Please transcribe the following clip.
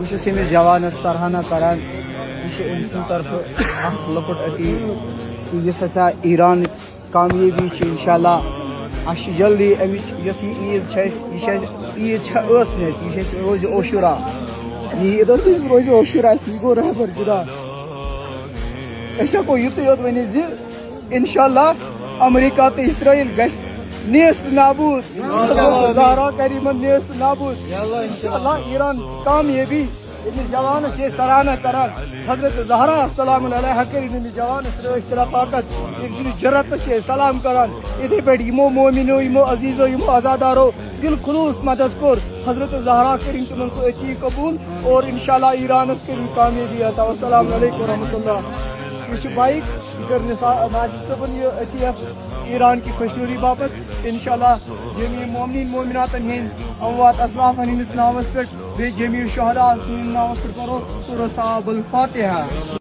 بہت امس جوانس سرحانہ کران یہ ام سند طرف اخ لکٹ عطی اس ہسا ایران کامیابی انشاءاللہ اس جلدی امچ یس یہ عید عید یہ روز عاشورہ یہ عید روز عاشورہ یہ گو رہبر جدا اس ہیکو یتھے یوت ونتھ انشاءاللہ امریکہ تو اسرائیل گژھِ نیست نابود زہرا کریمن نیست نابود انشاءاللہ ایران کامیابی امس جوانس سرحانہ کران حضرت زہرا سلام علیہ کرن امس جوانس رٲچھ طاقت ام سند جرتس سلام کران اتھے پہ یمو مومنو یمو عزیزو یمو آزادارو دل خلوص مدد کور حضرت زہرا کرن تمن سو عطی قبول اور انشاءاللہ ایرانس کرن کامیابی عطا والسلام علیکم ورحمۃ اللہ یہ بائک یہ کر ناجد صبن یہ عطیہ ایران کی خوشنوری باپت انشاءاللہ جمیع مومنین مومناتن ہند اموات اسلافن ہندس ناوس پہ بی جمیع شہداء سند ناوس پہ پرو سورہ صحاب الفاتحہ.